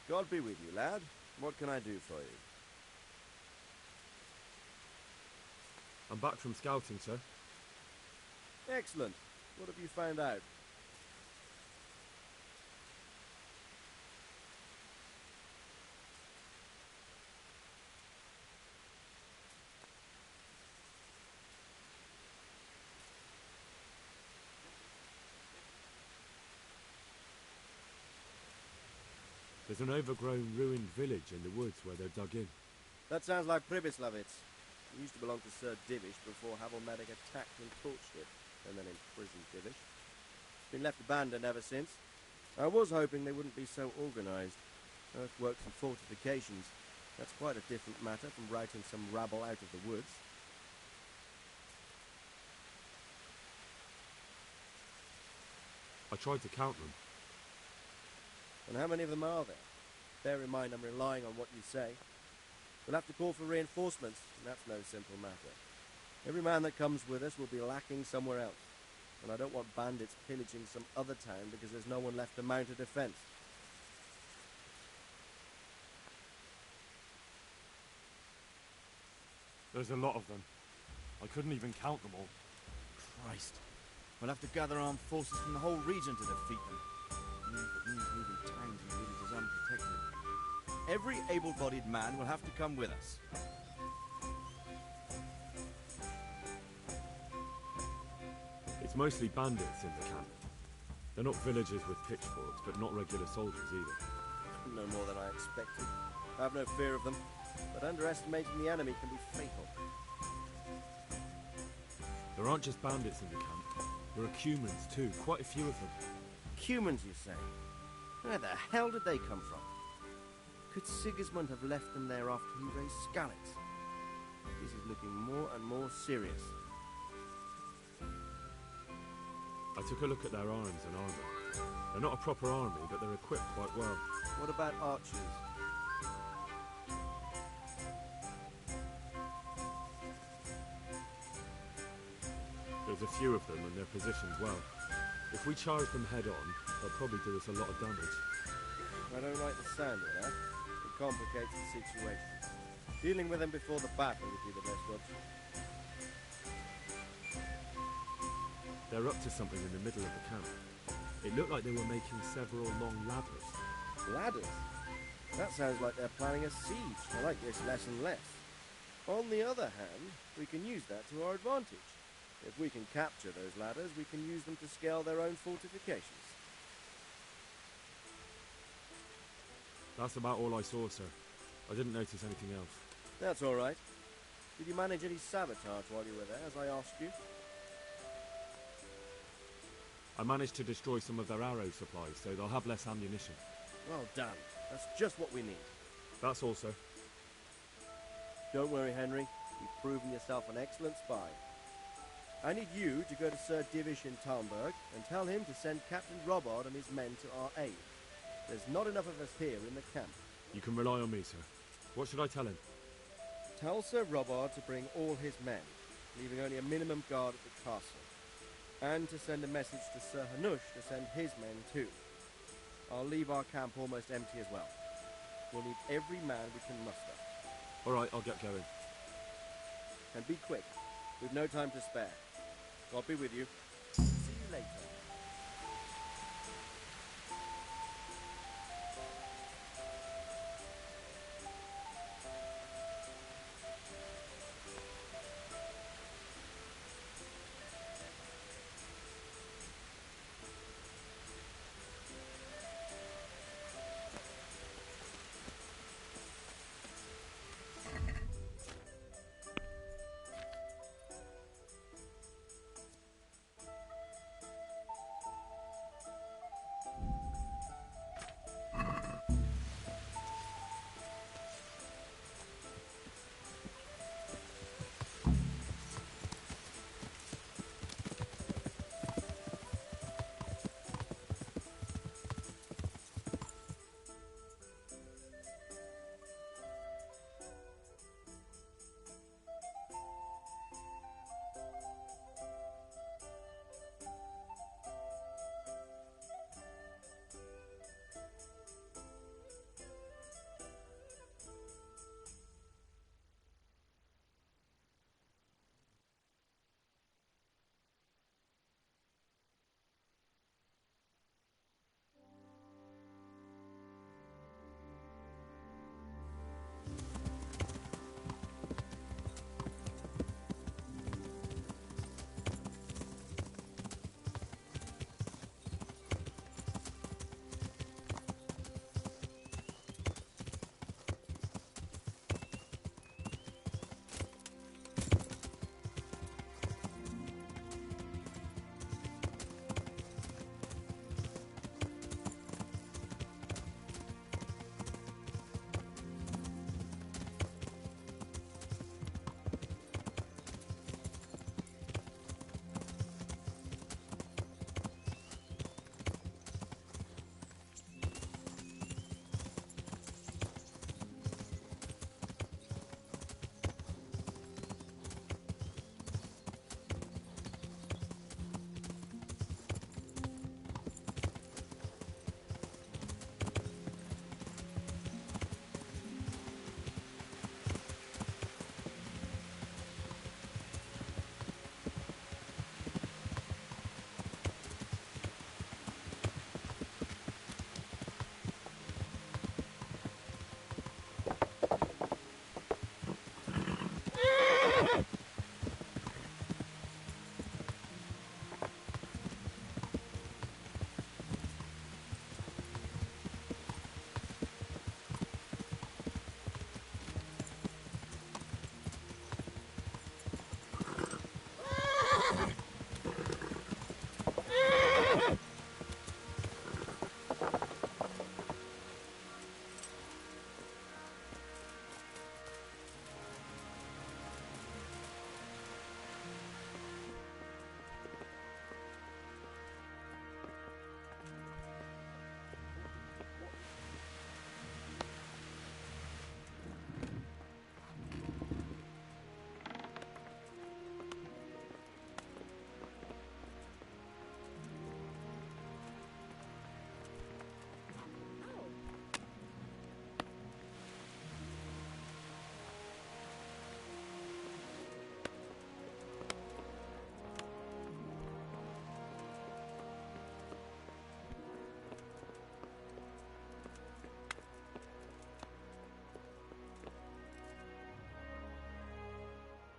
God be with you, lad. What can I do for you? I'm back from scouting, sir. Excellent. What have you found out? There's an overgrown, ruined village in the woods where they're dug in. That sounds like Pribyslavitz. It used to belong to Sir Divish before Havelmatic attacked and torched it, and then imprisoned Divish. It's been left abandoned ever since. I was hoping they wouldn't be so organised. Earthworks and fortifications. That's quite a different matter from routing some rabble out of the woods. I tried to count them. And how many of them are there? Bear in mind I'm relying on what you say. We'll have to call for reinforcements, and that's no simple matter. Every man that comes with us will be lacking somewhere else, and I don't want bandits pillaging some other town because there's no one left to mount a defence. There's a lot of them. I couldn't even count them all. Christ. We'll have to gather armed forces from the whole region to defeat them. Even if it means leaving towns and villages unprotected. Every able-bodied man will have to come with us. It's mostly bandits in the camp. They're not villagers with pitchforks, but not regular soldiers either. No more than I expected. I have no fear of them, but underestimating the enemy can be fatal. There aren't just bandits in the camp. There are Cumans too, quite a few of them. Cumans, you say? Where the hell did they come from? Could Sigismund have left them there after he raised Skalitz? This is looking more and more serious. I took a look at their arms and armour. They're not a proper army, but they're equipped quite well. What about archers? There's a few of them and they're positioned well. If we charge them head on, they'll probably do us a lot of damage. I don't like the sound of that. It complicates the situation. Dealing with them before the battle would be the best option. They're up to something in the middle of the camp. It looked like they were making several long ladders. Ladders? That sounds like they're planning a siege. I like this less and less. On the other hand, we can use that to our advantage. If we can capture those ladders, we can use them to scale their own fortifications. That's about all I saw, sir. I didn't notice anything else. That's all right. Did you manage any sabotage while you were there, as I asked you? I managed to destroy some of their arrow supplies, so they'll have less ammunition. Well done. That's just what we need. That's all, sir. Don't worry, Henry. You've proven yourself an excellent spy. I need you to go to Sir Divish in Talmberg and tell him to send Captain Robard and his men to our aid. There's not enough of us here in the camp. You can rely on me, sir. What should I tell him? Tell Sir Robard to bring all his men, leaving only a minimum guard at the castle. And to send a message to Sir Hanush to send his men too. I'll leave our camp almost empty as well. We'll need every man we can muster. All right, I'll get going. And be quick. We've no time to spare. God be with you. See you later.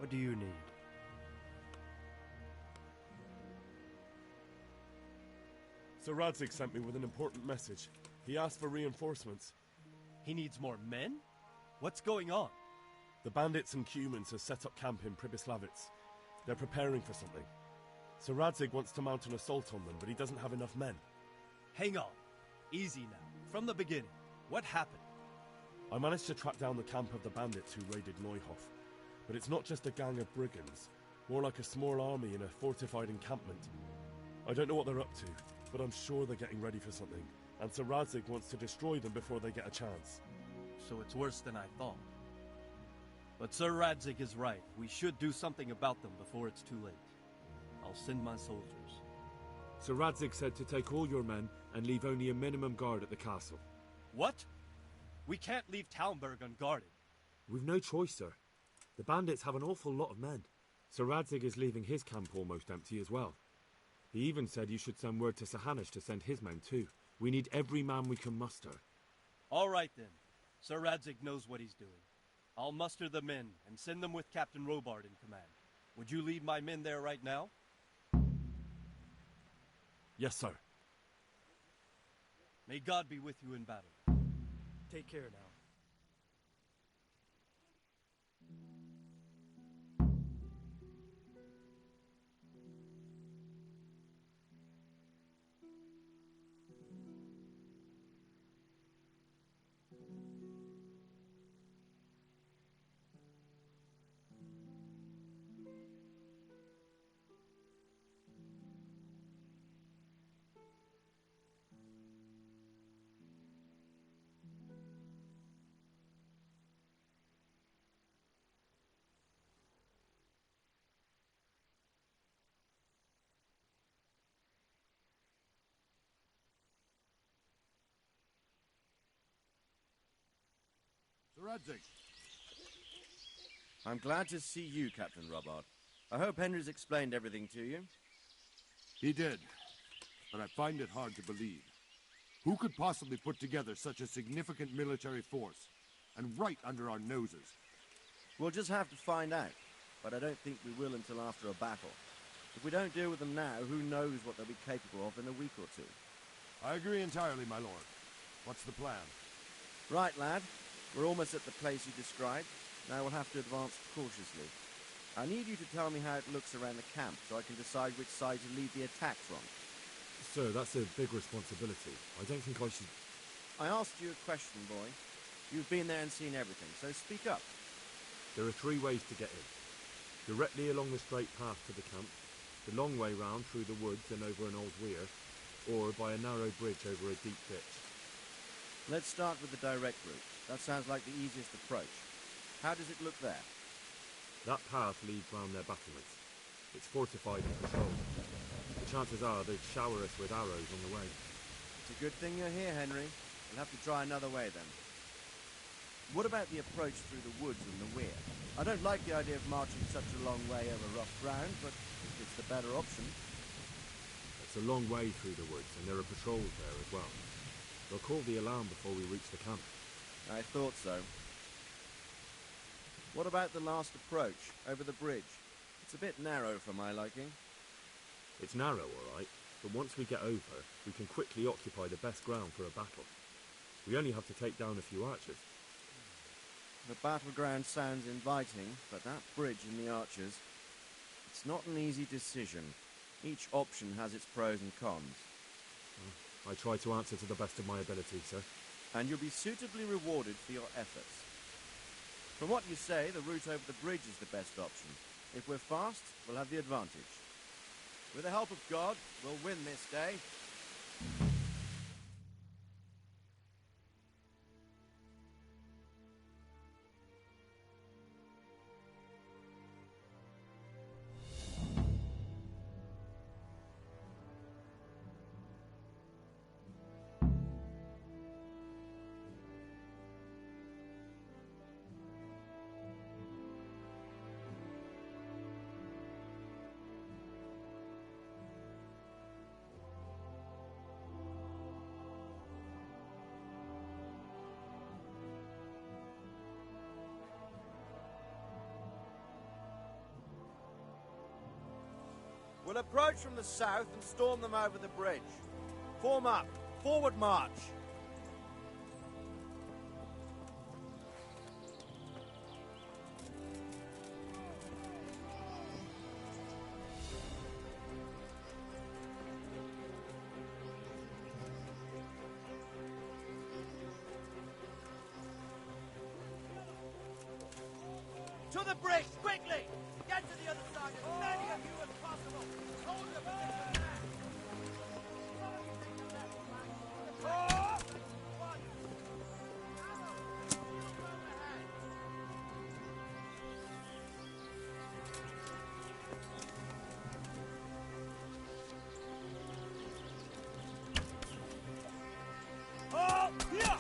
What do you need? Sir Radzig sent me with an important message. He asked for reinforcements. He needs more men? What's going on? The bandits and humans have set up camp in Pribyslavitz. They're preparing for something. Sir Radzig wants to mount an assault on them, but he doesn't have enough men. Hang on. Easy now. From the beginning. What happened? I managed to track down the camp of the bandits who raided Neuhof. But it's not just a gang of brigands, more like a small army in a fortified encampment. I don't know what they're up to, but I'm sure they're getting ready for something, and Sir Radzig wants to destroy them before they get a chance. So it's worse than I thought. But Sir Radzig is right. We should do something about them before it's too late. I'll send my soldiers. Sir Radzig said to take all your men and leave only a minimum guard at the castle. What? We can't leave Talmberg unguarded. We've no choice, sir. The bandits have an awful lot of men. Sir Radzig is leaving his camp almost empty as well. He even said you should send word to Sahanish to send his men too. We need every man we can muster. All right then. Sir Radzig knows what he's doing. I'll muster the men and send them with Captain Robard in command. Would you lead my men there right now? Yes, sir. May God be with you in battle. Take care now. Sir Radzig. I'm glad to see you, Captain Robard. I hope Henry's explained everything to you. He did, but I find it hard to believe. Who could possibly put together such a significant military force, and right under our noses? We'll just have to find out, but I don't think we will until after a battle. If we don't deal with them now, who knows what they'll be capable of in a week or two. I agree entirely, my lord. What's the plan? Right, lad. We're almost at the place you described. Now we'll have to advance cautiously. I need you to tell me how it looks around the camp so I can decide which side to lead the attack from. Sir, that's a big responsibility. I don't think I should... I asked you a question, boy. You've been there and seen everything, so speak up. There are 3 ways to get in. Directly along the straight path to the camp, the long way round through the woods and over an old weir, or by a narrow bridge over a deep ditch. Let's start with the direct route. That sounds like the easiest approach. How does it look there? That path leads round their battlements. It's fortified and patrolled. The chances are they'd shower us with arrows on the way. It's a good thing you're here, Henry. We'll have to try another way then. What about the approach through the woods and the weir? I don't like the idea of marching such a long way over rough ground, but it's the better option. It's a long way through the woods, and there are patrols there as well. They'll call the alarm before we reach the camp. I thought so. What about the last approach, over the bridge? It's a bit narrow for my liking. It's narrow, all right, but once we get over, we can quickly occupy the best ground for a battle. We only have to take down a few archers. The battleground sounds inviting, but that bridge and the archers, it's not an easy decision. Each option has its pros and cons. I try to answer to the best of my ability, sir. And you'll be suitably rewarded for your efforts. From what you say, the route over the bridge is the best option. If we're fast, we'll have the advantage. With the help of God, we'll win this day. We'll approach from the south and storm them over the bridge. Form up. Forward march. To the bridge, quickly! Get to the other side, as many of you as possible! Hold your position there! Oh, here!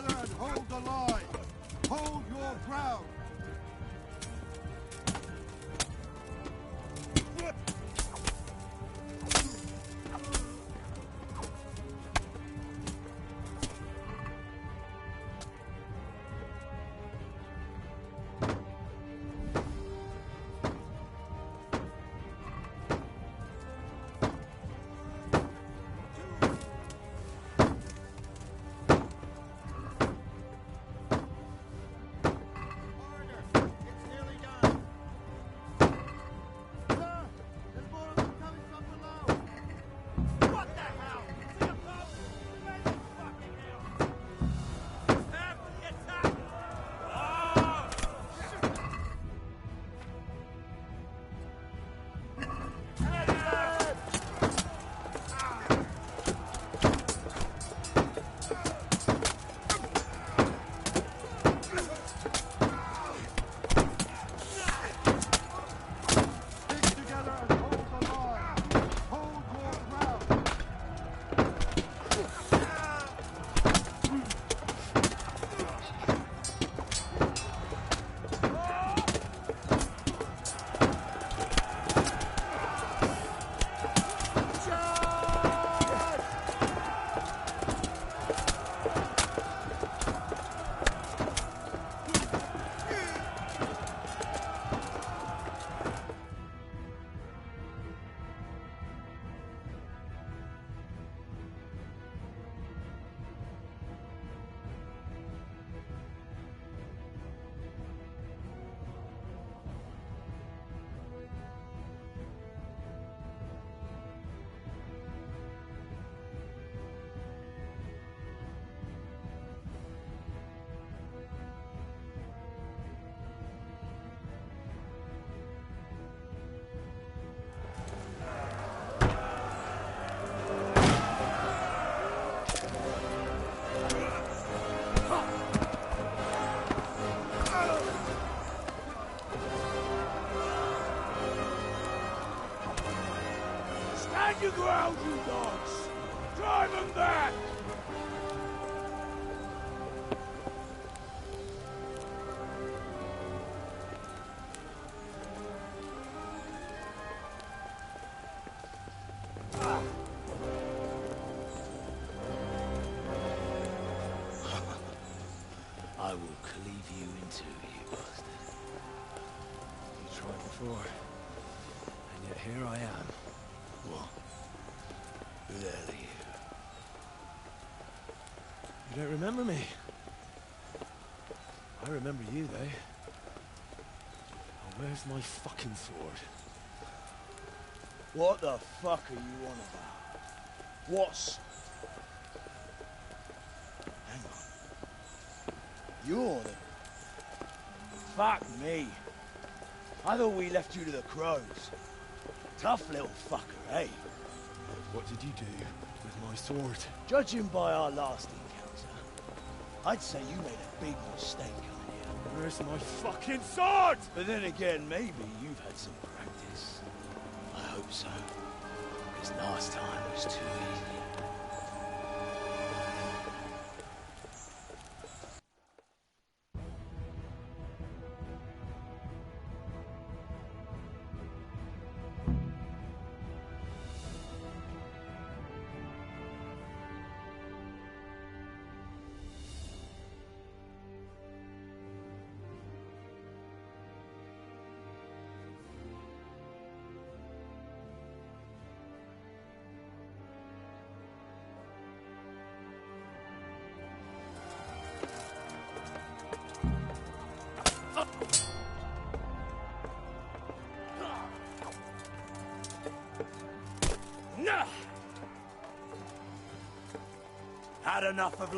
together and hold the line. Hold your ground. Stand your ground, you dogs! Drive them back! I will cleave you in two, you bastard. You tried before, and yet here I am. What? Who the hell are you? You don't remember me? I remember you, though. Oh, where's my fucking sword? What the fuck are you on about? What's... Hang on. You're the... Fuck me. I thought we left you to the crows. Tough little fucker, eh? What did you do with my sword? Judging by our last encounter, I'd say you made a big mistake coming here. Where's my fucking sword? But then again, maybe you've had some practice. I hope so. Because last time was too easy. Had enough of...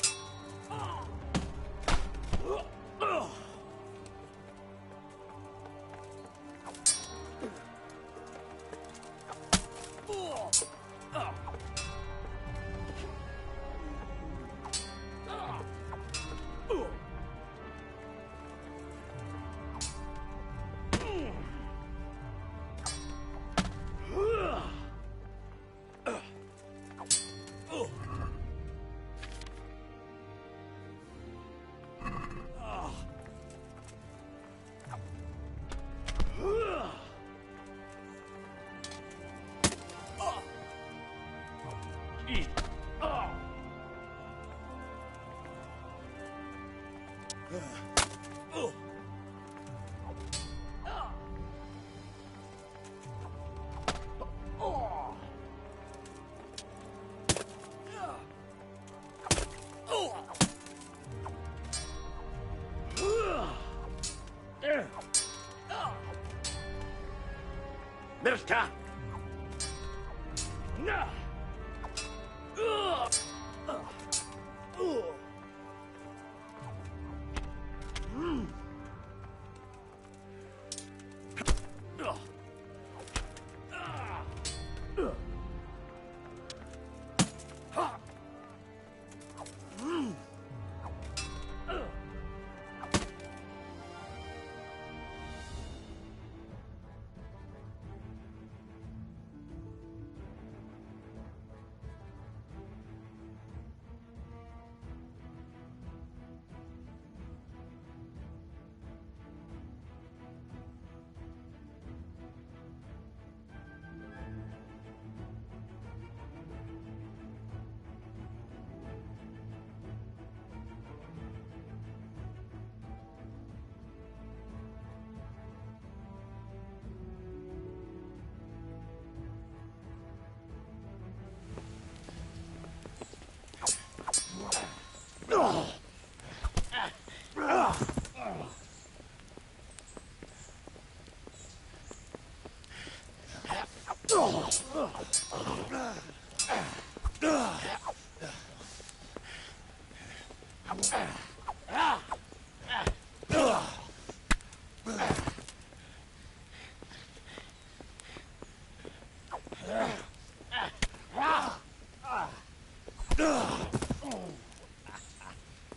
Mirka!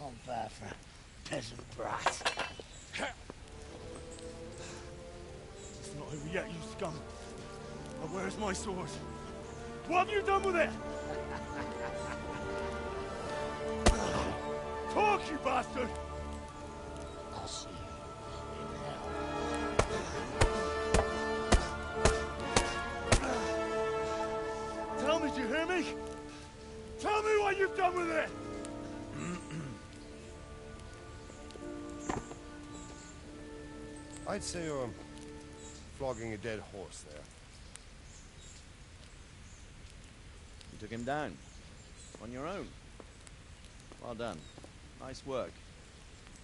On fire for a peasant brat. It's not over yet, you scum. Now where's my sword? What have you done with it? Talk, you bastard! I'll see you in hell. Tell me, do you hear me? Tell me what you've done with it! I'd say you're flogging a dead horse there. You took him down. On your own. Well done. Nice work.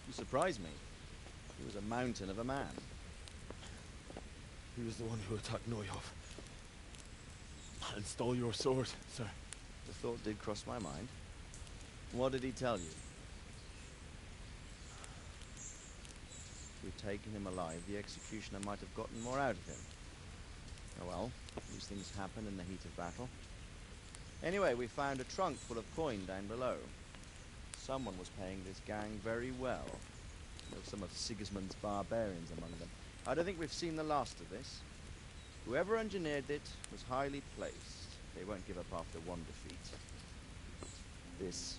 You surprised me. He was a mountain of a man. He was the one who attacked Neuhoff. And stole your sword, sir. The thought did cross my mind. What did he tell you? If we'd taken him alive, the executioner might have gotten more out of him. Oh well, these things happen in the heat of battle. Anyway, we found a trunk full of coin down below. Someone was paying this gang very well. There were some of Sigismund's barbarians among them. I don't think we've seen the last of this. Whoever engineered it was highly placed. They won't give up after one defeat. This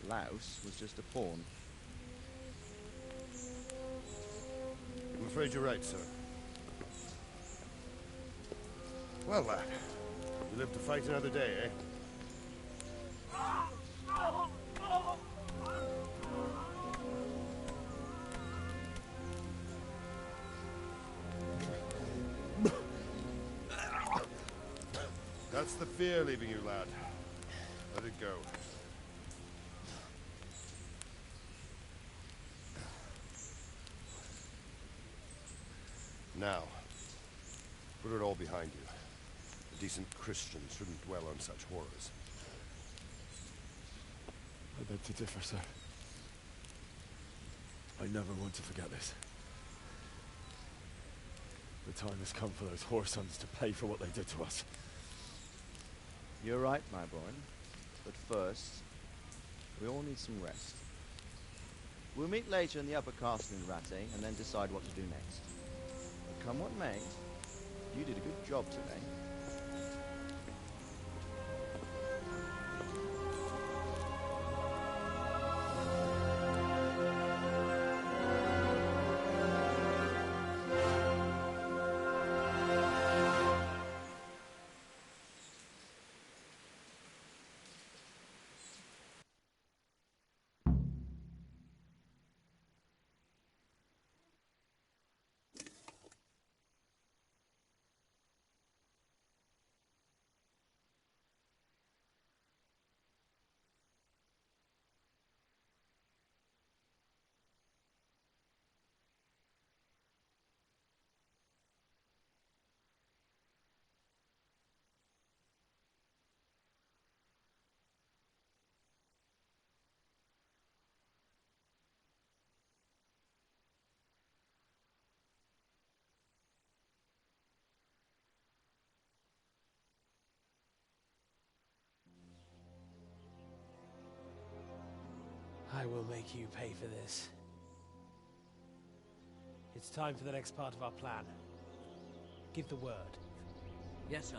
louse was just a pawn. I'm afraid you're right, sir. Well, lad, you live to fight another day, eh? That's the fear leaving you, lad. Let it go. Now, put it all behind you. A decent Christian shouldn't dwell on such horrors. I beg to differ, sir. I never want to forget this. The time has come for those whoresons to pay for what they did to us. You're right, my boy. But first, we all need some rest. We'll meet later in the upper castle in Rattay and then decide what to do next. But come what may, you did a good job today. I will make you pay for this. It's time for the next part of our plan. Give the word. Yes, sir.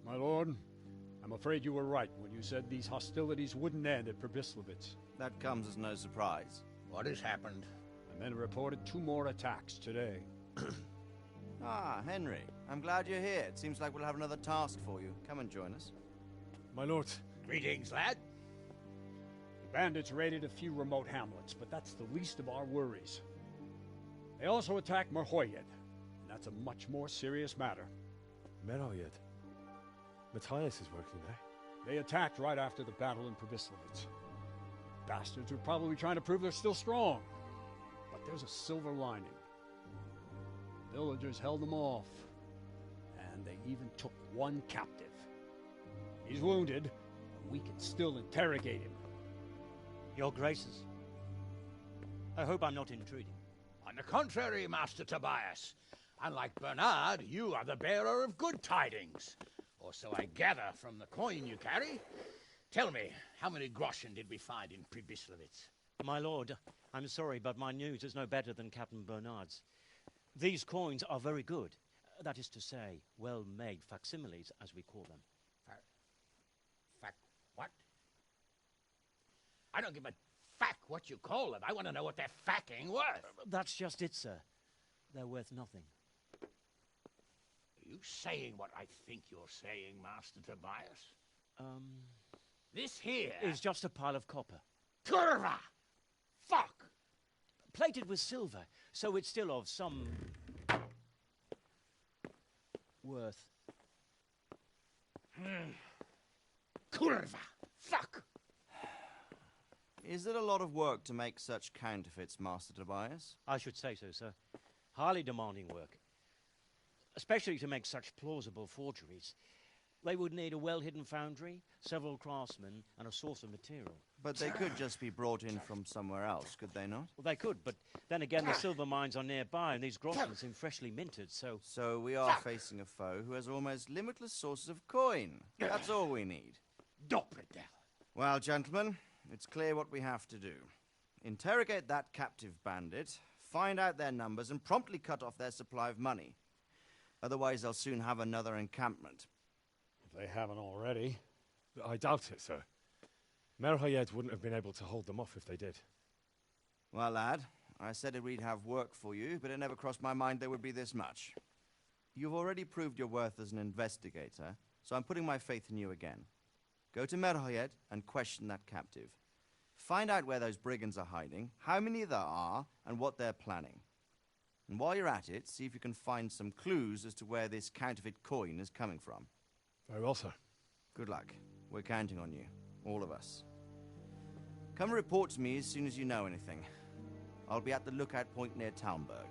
My lord, I'm afraid you were right when you said these hostilities wouldn't end at Probislavitz. That comes as no surprise. What has happened? The men reported 2 more attacks today. Ah, Henry. I'm glad you're here. It seems like we'll have another task for you. Come and join us. My lord. Greetings, lad. The bandits raided a few remote hamlets, but that's the least of our worries. They also attacked Merhoyed, and that's a much more serious matter. Merhoyed? Matthias is working there. They attacked right after the battle in Probislavitz. Bastards were probably trying to prove they're still strong. But there's a silver lining. The villagers held them off, and they even took 1 captive. He's wounded, but we can still interrogate him. Your Graces, I hope I'm not intruding. On the contrary, Master Tobias. Unlike Bernard, you are the bearer of good tidings. Or so I gather from the coin you carry. Tell me, how many groschen did we find in Probislavitz? My lord, I'm sorry, but my news is no better than Captain Bernard's. These coins are very good. That is to say, well-made facsimiles, as we call them. What? I don't give a fuck what you call them. I want to know what they're fucking worth. That's just it, sir. They're worth nothing. Are you saying what I think you're saying, Master Tobias? This here is just a pile of copper. Curva! Fuck! Plated with silver, so it's still of some worth. Curva! Fuck! Is it a lot of work to make such counterfeits, Master Tobias? I should say so, sir. Highly demanding work. Especially to make such plausible forgeries. They would need a well-hidden foundry, several craftsmen, and a source of material. But they could just be brought in from somewhere else, could they not? Well, they could, but then again, the silver mines are nearby, and these groschen seem freshly minted, so... So we are facing a foe who has almost limitless sources of coin. That's all we need. Doppelter. Well, gentlemen, it's clear what we have to do. Interrogate that captive bandit, find out their numbers, and promptly cut off their supply of money. Otherwise, they'll soon have another encampment. If they haven't already. I doubt it, sir. Merhayed wouldn't have been able to hold them off if they did. Well, lad, I said we'd have work for you, but it never crossed my mind there would be this much. You've already proved your worth as an investigator, so I'm putting my faith in you again. Go to Merhayed and question that captive. Find out where those brigands are hiding, how many there are, and what they're planning. And while you're at it, see if you can find some clues as to where this counterfeit coin is coming from. Very well, sir. Good luck. We're counting on you. All of us. Come report to me as soon as you know anything. I'll be at the lookout point near Talmberg.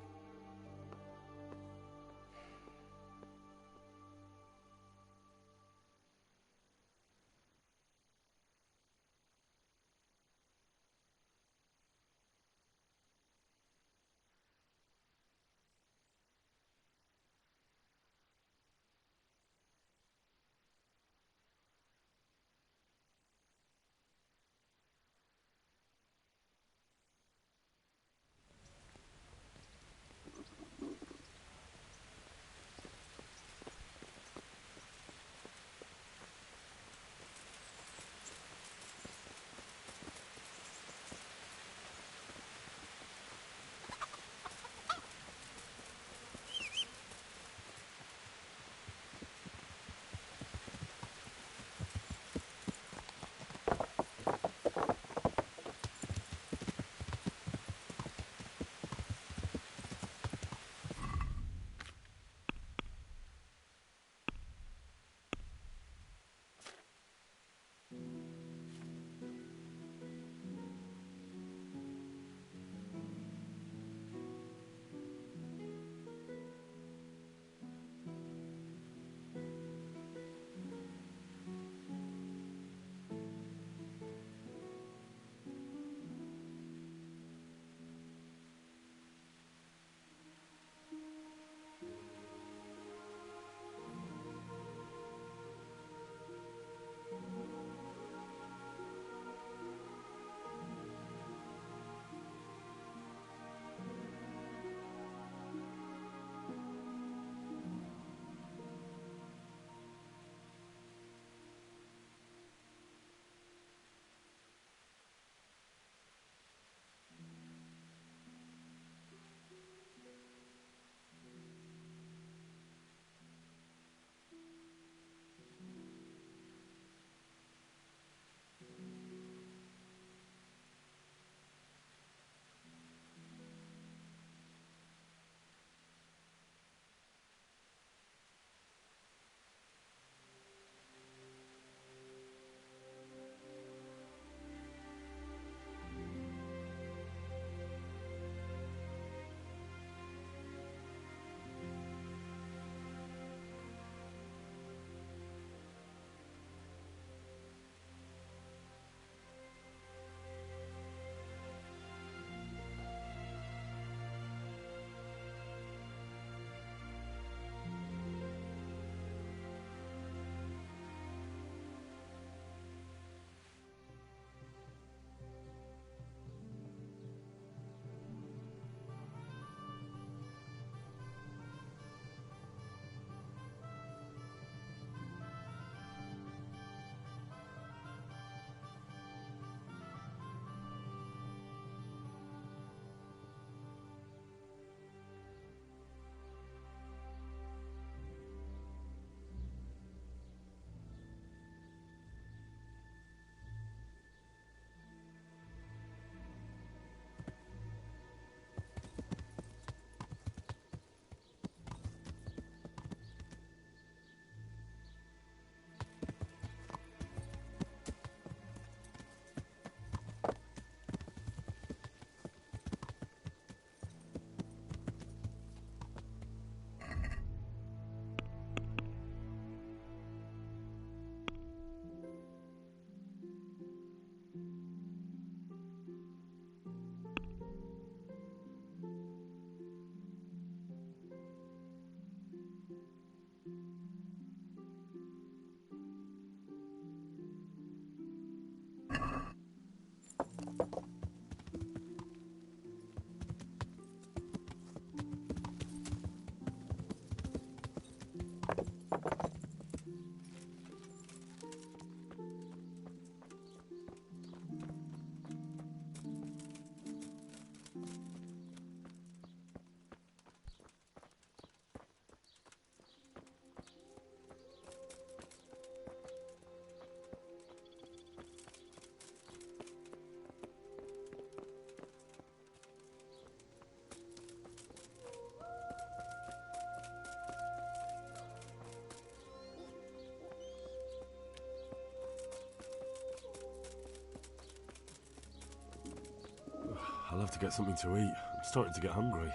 I'll have to get something to eat. I'm starting to get hungry.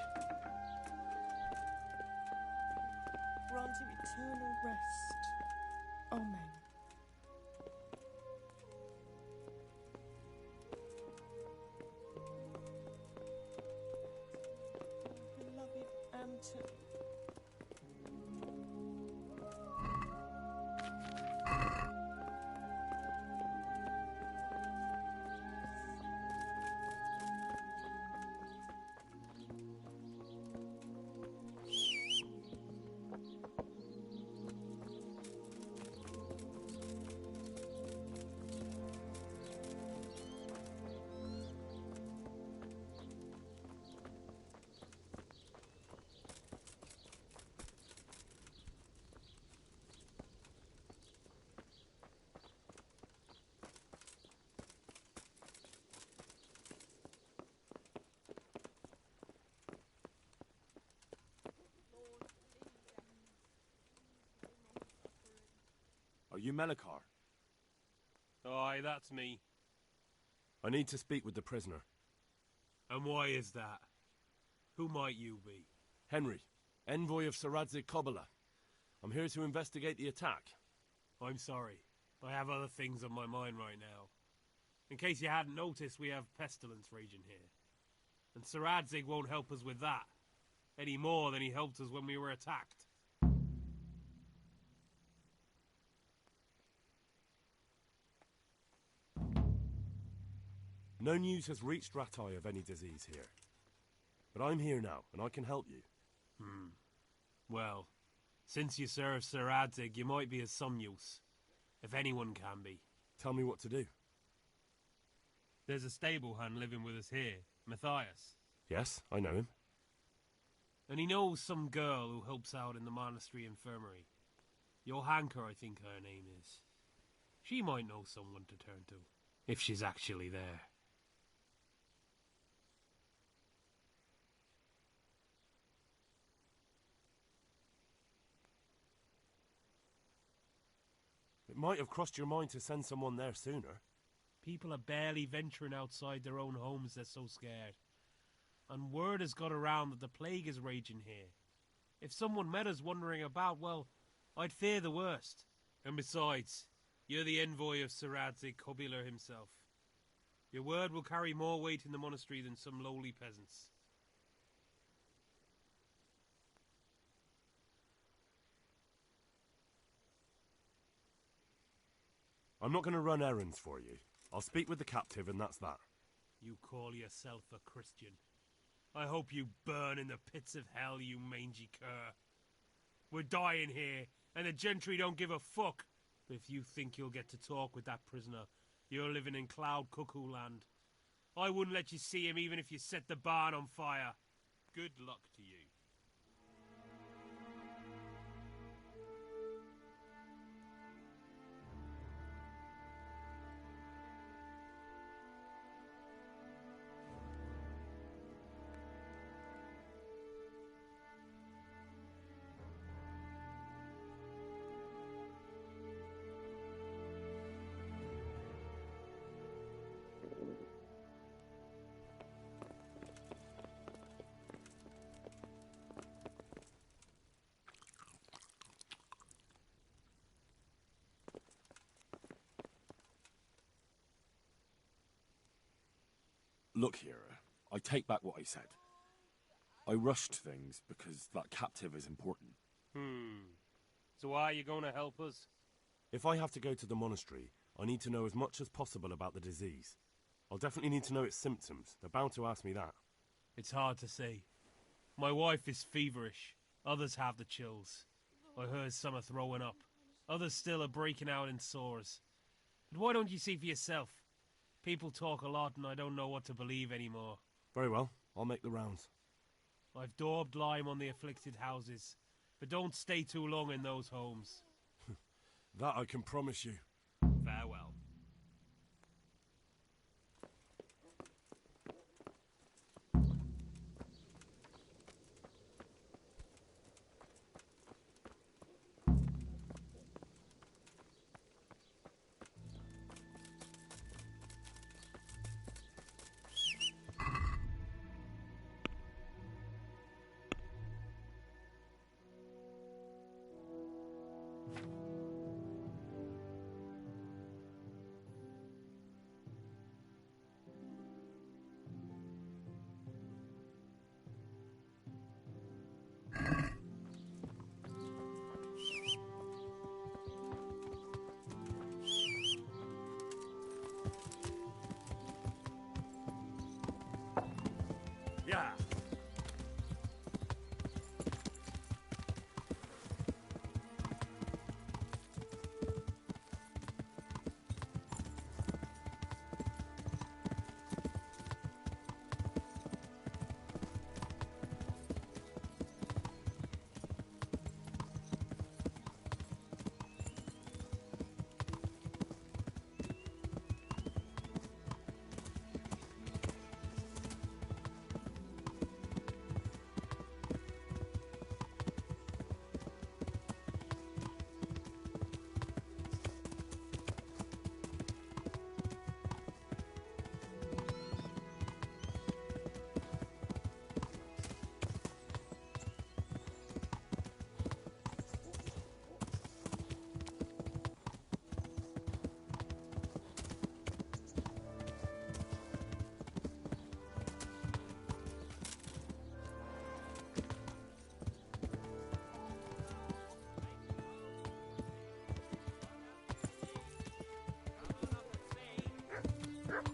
Grant him eternal rest. Amen. Beloved Anton. Are you Melikar? Aye, that's me. I need to speak with the prisoner. And why is that? Who might you be? Henry, envoy of Sir Radzig Kobyla. I'm here to investigate the attack. I'm sorry. I have other things on my mind right now. In case you hadn't noticed, we have pestilence raging here. And Sir Radzig won't help us with that, any more than he helped us when we were attacked. No news has reached Ratai of any disease here. But I'm here now, and I can help you. Well, since you serve Sir Radzig, you might be of some use. If anyone can be. Tell me what to do. There's a stable hand living with us here, Matthias. Yes, I know him. And he knows some girl who helps out in the monastery infirmary. Johanka, I think her name is. She might know someone to turn to, if she's actually there. It might have crossed your mind to send someone there sooner. People are barely venturing outside their own homes, they're so scared. And word has got around that the plague is raging here. If someone met us wandering about, well, I'd fear the worst. And besides, you're the envoy of Sir Radzig Kobyla himself. Your word will carry more weight in the monastery than some lowly peasants. I'm not going to run errands for you. I'll speak with the captive and that's that. You call yourself a Christian. I hope you burn in the pits of hell, you mangy cur. We're dying here, and the gentry don't give a fuck. But if you think you'll get to talk with that prisoner, you're living in cloud cuckoo land. I wouldn't let you see him even if you set the barn on fire. Good luck to you. Look here, I take back what I said. I rushed things because that captive is important. So why are you going to help us? If I have to go to the monastery, I need to know as much as possible about the disease. I'll definitely need to know its symptoms. They're bound to ask me that. It's hard to say. My wife is feverish. Others have the chills. I heard some are throwing up. Others still are breaking out in sores. But why don't you see for yourself? People talk a lot and I don't know what to believe anymore. Very well, I'll make the rounds. I've daubed lime on the afflicted houses, but don't stay too long in those homes. That I can promise you. Farewell.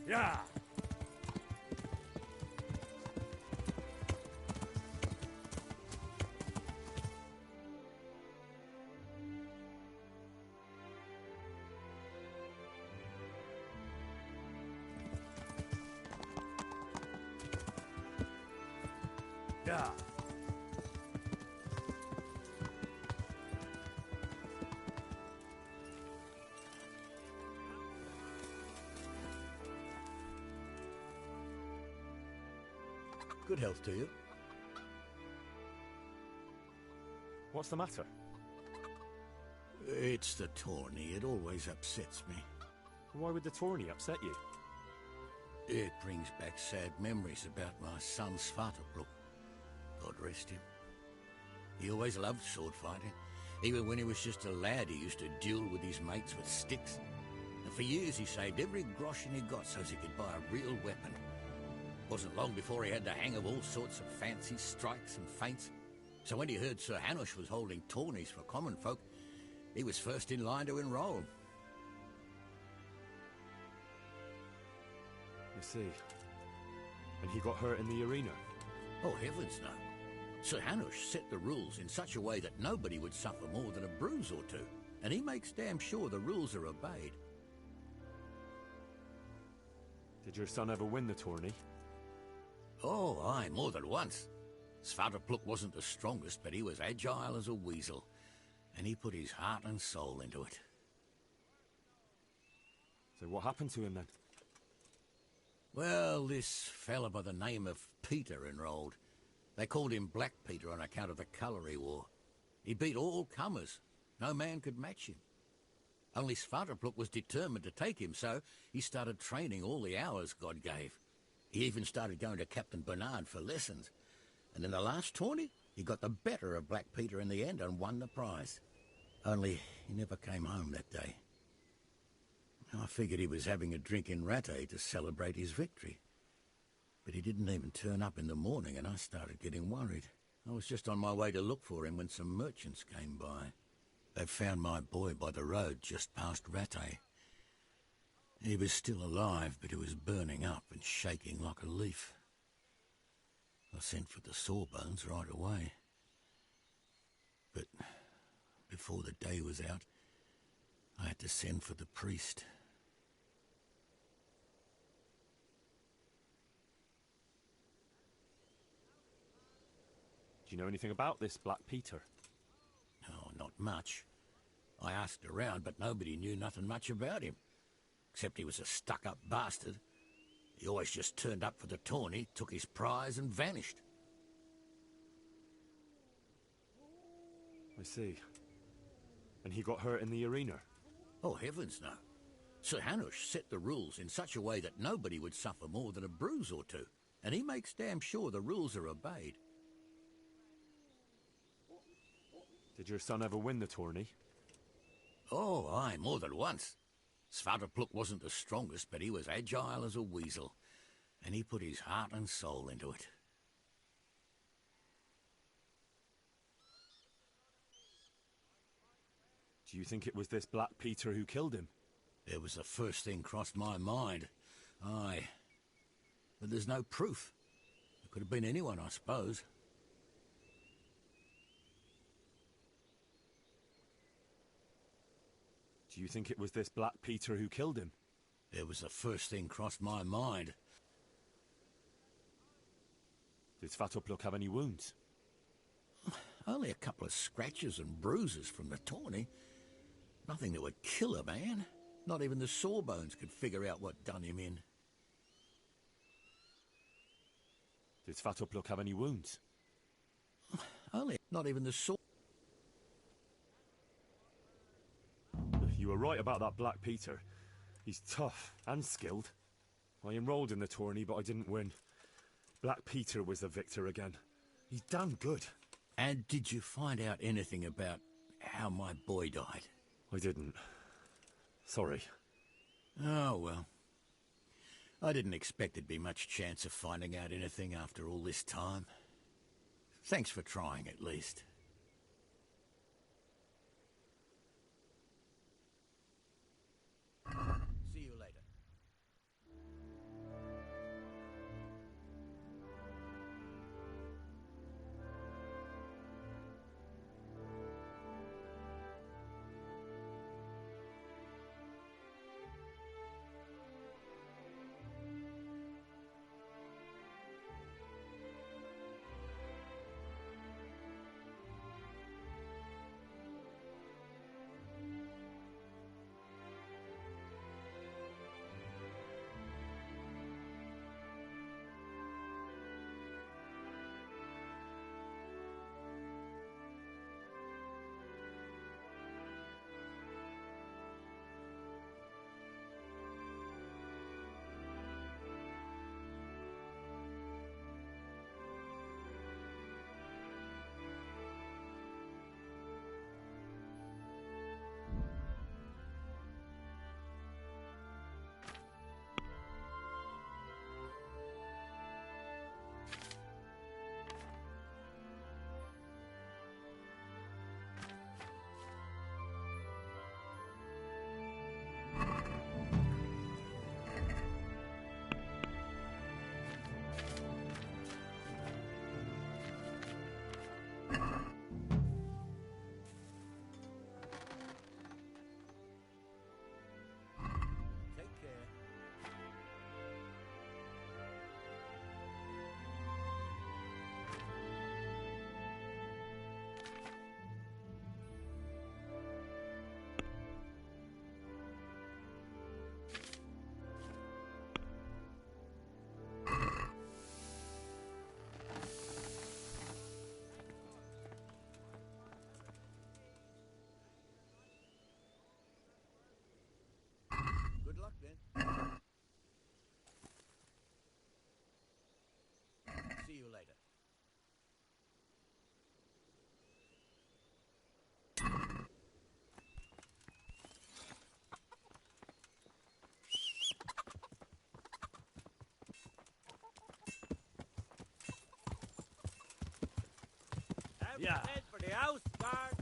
Yeah. Yeah. Good health to you. What's the matter? It's the tourney. It always upsets me. Why would the tourney upset you? It brings back sad memories about my son Svartalfur. God rest him. He always loved sword fighting. Even when he was just a lad, he used to duel with his mates with sticks. And for years he saved every groschen he got so as he could buy a real weapon. Wasn't long before he had the hang of all sorts of fancy strikes and feints. So when he heard Sir Hanush was holding tourneys for common folk, he was first in line to enroll. I see. And he got hurt in the arena? Oh, heavens no. Sir Hanush set the rules in such a way that nobody would suffer more than a bruise or two, and he makes damn sure the rules are obeyed. Did your son ever win the tourney? Oh, aye, more than once. Svartalfur wasn't the strongest, but he was agile as a weasel, and he put his heart and soul into it. So what happened to him then? Well, this fella by the name of Peter enrolled. They called him Black Peter on account of the colour he wore. He beat all comers. No man could match him. Only Svartalfur was determined to take him, so he started training all the hours God gave. He even started going to Captain Bernard for lessons. And in the last tourney, he got the better of Black Peter in the end and won the prize. Only he never came home that day. I figured he was having a drink in Rattay to celebrate his victory. But he didn't even turn up in the morning, and I started getting worried. I was just on my way to look for him when some merchants came by. They found my boy by the road just past Rattay. He was still alive, but he was burning up and shaking like a leaf. I sent for the sawbones right away. But before the day was out, I had to send for the priest. Do you know anything about this Black Peter? Oh, not much. I asked around, but nobody knew nothing much about him. Except he was a stuck-up bastard. He always just turned up for the tourney, took his prize and vanished. I see. And he got hurt in the arena? Oh, heavens no. Sir Hanush set the rules in such a way that nobody would suffer more than a bruise or two. And he makes damn sure the rules are obeyed. Did your son ever win the tourney? Oh, aye, more than once. Svartalfur wasn't the strongest, but he was agile as a weasel, and he put his heart and soul into it. Do you think it was this Black Peter who killed him? It was the first thing crossed my mind. Aye. But there's no proof. It could have been anyone, I suppose. Do you think it was this Black Peter who killed him? It was the first thing crossed my mind. Did Svartalfur have any wounds? Only a couple of scratches and bruises from the tourney. Nothing that would kill a man. Not even the sawbones could figure out what done him in. Did Svartalfur have any wounds? Not even the saw. You were right about that Black Peter. He's tough and skilled. I enrolled in the tourney, but I didn't win. Black Peter was the victor again. He's damn good. And did you find out anything about how my boy died? I didn't. Sorry. Oh, well. I didn't expect there'd be much chance of finding out anything after all this time. Thanks for trying, at least. See you later. then. See you later. Yeah. Head for the house, guard.